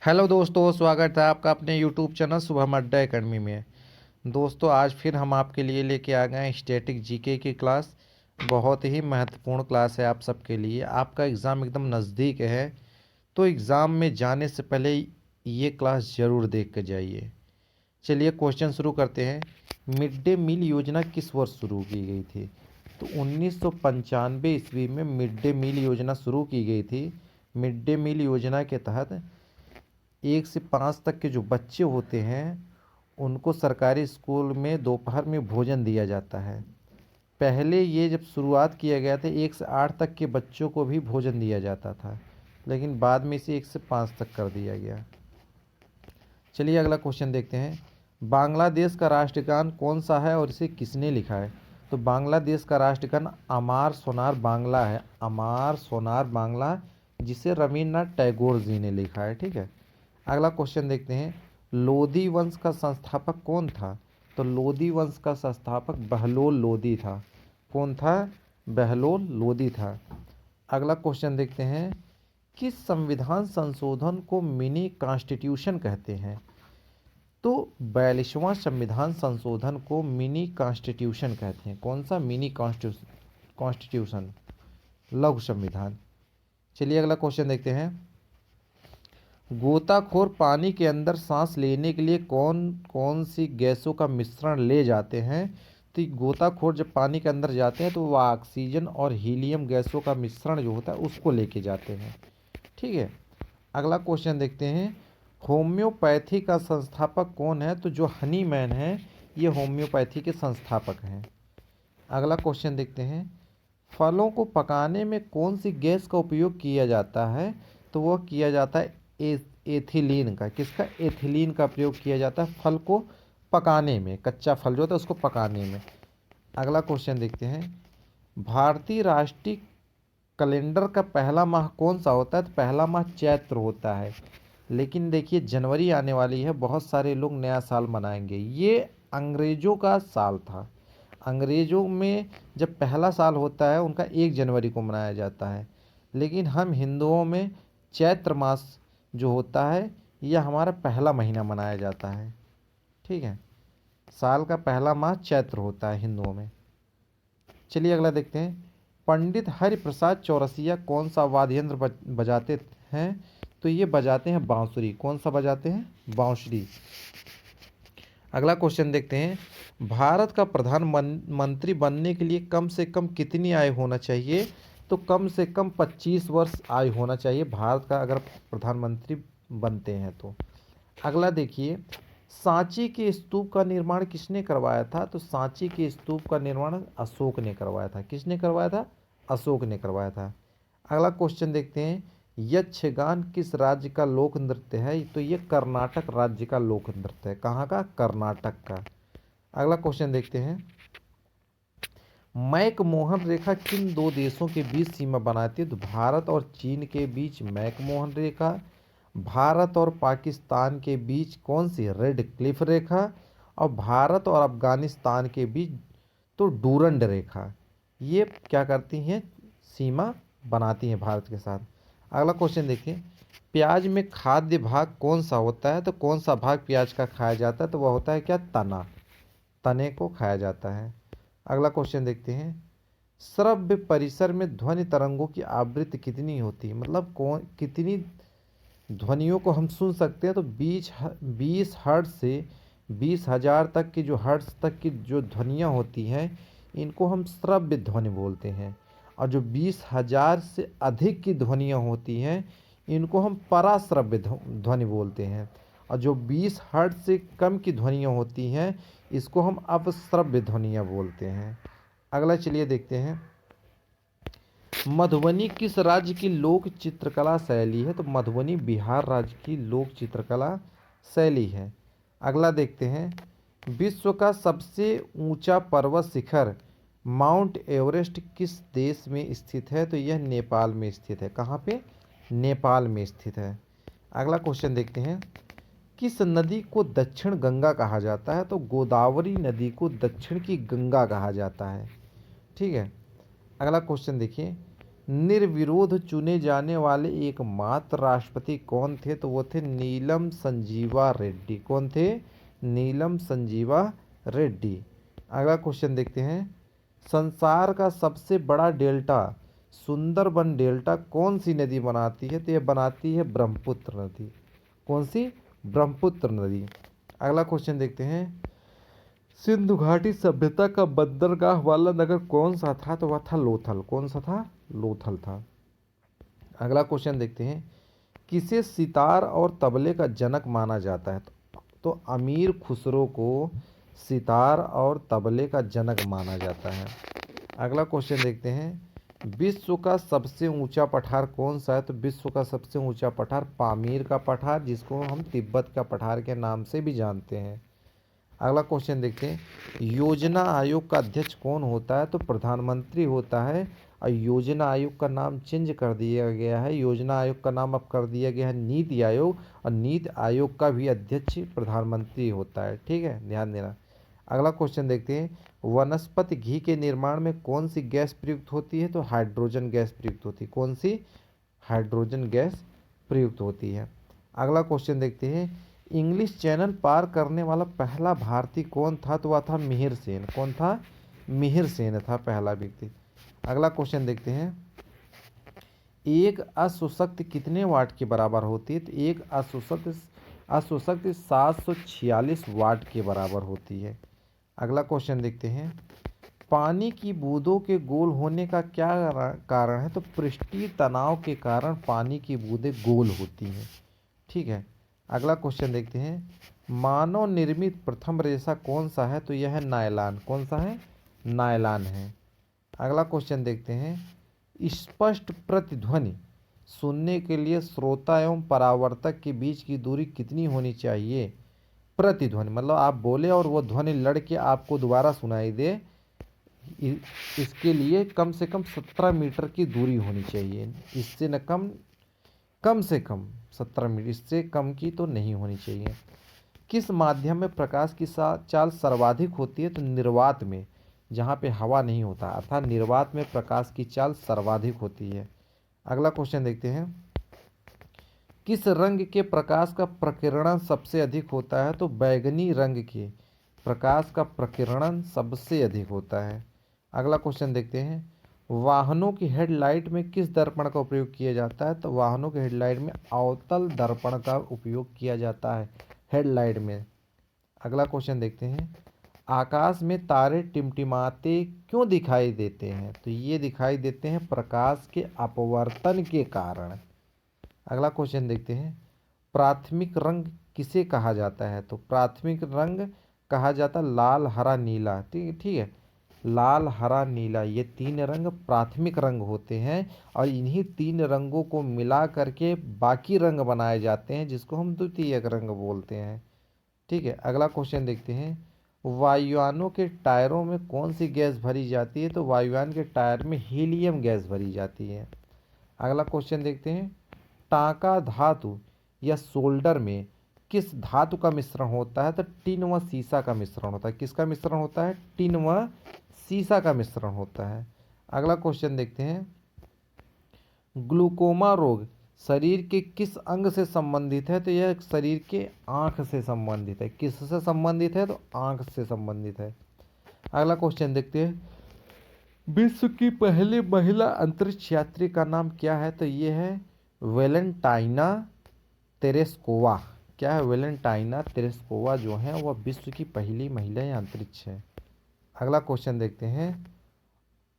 Hello दोस्तों, स्वागत है आपका अपने यूट्यूब चैनल शुभम अड्डा एकेडमी में। दोस्तों, आज फिर हम आपके लिए लेके आ गए हैं स्टैटिक जीके की क्लास। बहुत ही महत्वपूर्ण क्लास है आप सबके लिए। आपका एग्ज़ाम एकदम नज़दीक है, तो एग्ज़ाम में जाने से पहले ये क्लास ज़रूर देख कर जाइए। चलिए क्वेश्चन शुरू करते हैं। मिड डे मील योजना किस वर्ष शुरू की गई थी? तो 1995 ईस्वी में मिड डे मील योजना शुरू की गई थी। मिड डे मील योजना के तहत 1 से 5 तक के जो बच्चे होते हैं उनको सरकारी स्कूल में दोपहर में भोजन दिया जाता है। पहले ये जब शुरुआत किया गया था 1 से 8 तक के बच्चों को भी भोजन दिया जाता था, लेकिन बाद में इसे 1 से 5 तक कर दिया गया। चलिए अगला क्वेश्चन देखते हैं। बांग्लादेश का राष्ट्रगान कौन सा है और इसे किसने लिखा है? तो बांग्लादेश का राष्ट्रगान अमार सोनार बांग्ला है। अमार सोनार बांग्ला, जिसे रविन्द्रनाथ टैगोर जी ने लिखा है। ठीक है। अगला क्वेश्चन देखते हैं। लोदी वंश का संस्थापक कौन था? तो लोदी वंश का संस्थापक बहलोल लोदी था। कौन था? बहलोल लोदी था। अगला क्वेश्चन देखते हैं। किस संविधान संशोधन को मिनी कॉन्स्टिट्यूशन कहते हैं? तो 42वां संविधान संशोधन को मिनी कॉन्स्टिट्यूशन कहते हैं। कौन सा? मिनी कॉन्स्टिट्यूशन, लघु संविधान। चलिए अगला क्वेश्चन देखते हैं। गोताखोर पानी के अंदर सांस लेने के लिए कौन कौन सी गैसों का मिश्रण ले जाते हैं? तो गोताखोर जब पानी के अंदर जाते हैं तो वह ऑक्सीजन और हीलियम गैसों का मिश्रण जो होता है उसको लेके जाते हैं। ठीक है। अगला क्वेश्चन देखते हैं। होम्योपैथी का संस्थापक कौन है? तो जो हनी मैन है ये होम्योपैथी के संस्थापक हैं। अगला क्वेश्चन देखते हैं। फलों को पकाने में कौन सी गैस का उपयोग किया जाता है? तो वह किया जाता है एथिलीन का। किसका? एथिलीन का प्रयोग किया जाता है फल को पकाने में। कच्चा फल जो होता है उसको पकाने में। अगला क्वेश्चन देखते हैं। भारतीय राष्ट्रीय कैलेंडर का पहला माह कौन सा होता है? तो पहला माह चैत्र होता है। लेकिन देखिए जनवरी आने वाली है, बहुत सारे लोग नया साल मनाएंगे। ये अंग्रेजों का साल था। अंग्रेजों में जब पहला साल होता है उनका 1 जनवरी को मनाया जाता है, लेकिन हम हिंदुओं में चैत्र मास जो होता है यह हमारा पहला महीना मनाया जाता है। ठीक है। साल का पहला माह चैत्र होता है हिंदुओं में। चलिए अगला देखते हैं। पंडित हरिप्रसाद चौरसिया कौन सा वाद्य यंत्र बजाते हैं? तो ये बजाते हैं बांसुरी। कौन सा बजाते हैं? बांसुरी। अगला क्वेश्चन देखते हैं। भारत का प्रधानमंत्री बनने के लिए कम से कम कितनी आयु होना चाहिए? तो कम से कम 25 वर्ष आयु होना चाहिए भारत का अगर प्रधानमंत्री बनते हैं तो। अगला देखिए। सांची के स्तूप का निर्माण किसने करवाया था? तो सांची के स्तूप का निर्माण अशोक ने करवाया था। किसने करवाया था? अशोक ने करवाया था। अगला क्वेश्चन देखते हैं। यक्षगान किस राज्य का लोक नृत्य है? तो ये कर्नाटक राज्य का लोक नृत्य है। कहाँ का? कर्नाटक का। अगला क्वेश्चन देखते हैं। मैकमोहन रेखा किन दो देशों के बीच सीमा बनाती है? तो भारत और चीन के बीच मैकमोहन रेखा। भारत और पाकिस्तान के बीच कौन सी? रेड क्लिफ रेखा। और भारत और अफगानिस्तान के बीच तो डूरंड रेखा। ये क्या करती हैं? सीमा बनाती हैं भारत के साथ। अगला क्वेश्चन देखिए। प्याज में खाद्य भाग कौन सा होता है? तो कौन सा भाग प्याज का खाया जाता है? तो वह होता है क्या? तना। तने को खाया जाता है। अगला क्वेश्चन देखते हैं। श्रव्य परिसर में ध्वनि तरंगों की आवृत्ति कितनी होती है? मतलब कौन कितनी ध्वनियों को हम सुन सकते हैं? तो 20 हर्ट्ज से 20,000 तक की जो हर्ट्ज तक की जो ध्वनियाँ होती हैं इनको हम श्रव्य ध्वनि बोलते हैं। और जो 20,000 से अधिक की ध्वनियाँ होती हैं इनको हम पराश्रव्य ध्वनि बोलते हैं। और जो 20 हर्ट्ज से कम की ध्वनियाँ होती हैं इसको हम अपश्रव्य ध्वनियाँ बोलते हैं। अगला चलिए देखते हैं। मधुबनी किस राज्य की लोक चित्रकला शैली है? तो मधुबनी बिहार राज्य की लोक चित्रकला शैली है। अगला देखते हैं। विश्व का सबसे ऊंचा पर्वत शिखर माउंट एवरेस्ट किस देश में स्थित है? तो यह नेपाल में स्थित है। कहाँ पे? नेपाल में स्थित है। अगला क्वेश्चन देखते हैं। किस नदी को दक्षिण गंगा कहा जाता है? तो गोदावरी नदी को दक्षिण की गंगा कहा जाता है। ठीक है। अगला क्वेश्चन देखिए। निर्विरोध चुने जाने वाले एकमात्र राष्ट्रपति कौन थे? तो वो थे नीलम संजीवा रेड्डी। कौन थे? नीलम संजीवा रेड्डी। अगला क्वेश्चन देखते हैं, संसार का सबसे बड़ा डेल्टा सुंदरबन डेल्टा कौन सी नदी बनाती है? तो यह बनाती है ब्रह्मपुत्र नदी। कौन सी? ब्रह्मपुत्र नदी। अगला क्वेश्चन देखते हैं, सिंधु घाटी सभ्यता का बंदरगाह वाला नगर कौन सा था? तो वह था लोथल। कौन सा था? लोथल था। अगला क्वेश्चन देखते हैं, किसे सितार और तबले का जनक माना जाता है? तो अमीर खुसरो को सितार और तबले का जनक माना जाता है। अगला क्वेश्चन देखते हैं, विश्व का सबसे ऊंचा पठार कौन सा है? तो विश्व का सबसे ऊंचा पठार पामीर का पठार, जिसको हम तिब्बत का पठार के नाम से भी जानते हैं। अगला क्वेश्चन देखते हैं, योजना आयोग का अध्यक्ष कौन होता है? तो प्रधानमंत्री होता है। और योजना आयोग का नाम चेंज कर दिया गया है, योजना आयोग का नाम अब कर दिया गया है नीति आयोग, और नीति आयोग का भी अध्यक्ष प्रधानमंत्री होता है। ठीक है, ध्यान देना। अगला क्वेश्चन देखते हैं, वनस्पति घी के निर्माण में कौन सी गैस प्रयुक्त होती है? तो हाइड्रोजन गैस प्रयुक्त होती है। कौन सी? हाइड्रोजन गैस प्रयुक्त होती है। अगला क्वेश्चन देखते हैं, इंग्लिश चैनल पार करने वाला पहला भारतीय कौन था? तो वह था मिहिर सेन। कौन था? मिहिर सेन था पहला व्यक्ति। अगला क्वेश्चन देखते हैं, एक अशोशक्ति कितने वाट के बराबर होती है? तो एक अशोशक्ति 746 वाट के बराबर होती है। अगला क्वेश्चन देखते हैं, पानी की बूंदों के गोल होने का क्या कारण है? तो पृष्ठीय तनाव के कारण पानी की बूंदें गोल होती हैं। ठीक है। अगला क्वेश्चन देखते हैं, मानव निर्मित प्रथम रेशा कौन सा है? तो यह है नायलॉन। कौन सा है? नायलॉन है। अगला क्वेश्चन देखते हैं, स्पष्ट प्रतिध्वनि सुनने के लिए श्रोता एवं परावर्तक के बीच की दूरी कितनी होनी चाहिए? प्रतिध्वनि मतलब आप बोले और वो ध्वनि लड़के आपको दोबारा सुनाई दे, इसके लिए कम से कम 17 मीटर की दूरी होनी चाहिए। इससे न कम, कम से कम 17 मीटर, इससे कम की तो नहीं होनी चाहिए। किस माध्यम में प्रकाश की चाल सर्वाधिक होती है? तो निर्वात में, जहाँ पे हवा नहीं होता, अर्थात निर्वात में प्रकाश की चाल सर्वाधिक होती है। अगला क्वेश्चन देखते हैं, किस रंग के प्रकाश का प्रकीर्णन सबसे अधिक होता है? तो बैगनी रंग के प्रकाश का प्रकीर्णन सबसे अधिक होता है। अगला क्वेश्चन देखते हैं, वाहनों की हेडलाइट में किस दर्पण का उपयोग किया जाता है? तो वाहनों के हेडलाइट में अवतल दर्पण का उपयोग किया जाता है हेडलाइट में। अगला क्वेश्चन देखते हैं, आकाश में तारे टिमटिमाते क्यों दिखाई देते हैं? तो ये दिखाई देते हैं प्रकाश के अपवर्तन के कारण। अगला क्वेश्चन देखते हैं, प्राथमिक रंग किसे कहा जाता है? तो प्राथमिक रंग कहा जाता है लाल, हरा, नीला। ठीक है, लाल, हरा, नीला, ये 3 रंग प्राथमिक रंग होते हैं, और इन्हीं 3 रंगों को मिला करके बाकी रंग बनाए जाते हैं, जिसको हम द्वितीयक रंग बोलते हैं। ठीक है। अगला क्वेश्चन देखते हैं, वायुयानों के टायरों में कौन सी गैस भरी जाती है? तो वायुयान के टायर में हीलियम गैस भरी जाती है। अगला क्वेश्चन देखते हैं, टांका धातु या सोल्डर में किस धातु का मिश्रण होता है? तो टिन व सीसा का मिश्रण होता है। किसका मिश्रण होता है? टिन व सीसा का मिश्रण होता है। अगला क्वेश्चन देखते हैं, ग्लूकोमा रोग शरीर के किस अंग से संबंधित है? तो यह शरीर के आँख से संबंधित है। किससे संबंधित है? तो आँख से संबंधित है। अगला क्वेश्चन देखते हैं, विश्व की पहली महिला अंतरिक्ष यात्री का नाम क्या है? तो ये है वेलेंटाइना तेरेस्कोवा। क्या है? वेलेंटाइना तेरेस्कोवा जो है वह विश्व की पहली महिला अंतरिक्ष है। अगला क्वेश्चन देखते हैं,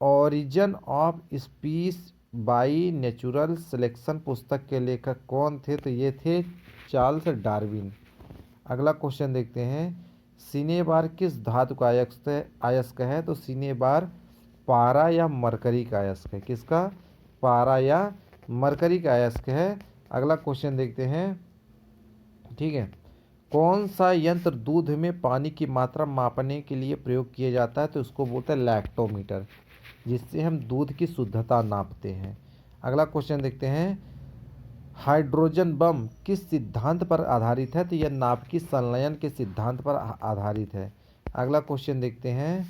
origin of species by natural selection पुस्तक के लेखक कौन थे? तो ये थे चार्ल्स डार्विन। अगला क्वेश्चन देखते हैं, सिनेबार किस धातु का अयस्क है? तो सिनेबार पारा या मरकरी का अयस्क है। किसका? पारा या मरकरी का अयस्क है। अगला क्वेश्चन देखते हैं, ठीक है, कौन सा यंत्र दूध में पानी की मात्रा मापने के लिए प्रयोग किया जाता है? तो उसको बोलते हैं लैक्टोमीटर, जिससे हम दूध की शुद्धता नापते हैं। अगला क्वेश्चन देखते हैं, हाइड्रोजन बम किस सिद्धांत पर आधारित है? तो यह नाभिकीय संलयन के सिद्धांत पर आधारित है। अगला क्वेश्चन देखते हैं,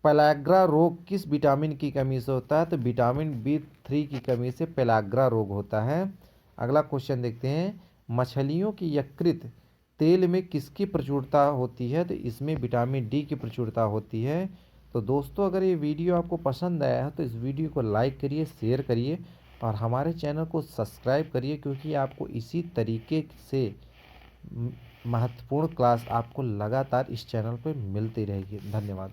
पेलाग्रा रोग किस विटामिन की कमी से होता है? तो विटामिन B3 की कमी से पेलाग्रा रोग होता है। अगला क्वेश्चन देखते हैं, मछलियों की यकृत तेल में किसकी प्रचुरता होती है? तो इसमें विटामिन डी की प्रचुरता होती है। तो दोस्तों, अगर ये वीडियो आपको पसंद आया है तो इस वीडियो को लाइक करिए, शेयर करिए और हमारे चैनल को सब्सक्राइब करिए, क्योंकि आपको इसी तरीके से महत्वपूर्ण क्लास आपको लगातार इस चैनल पर मिलती रहेगी। धन्यवाद।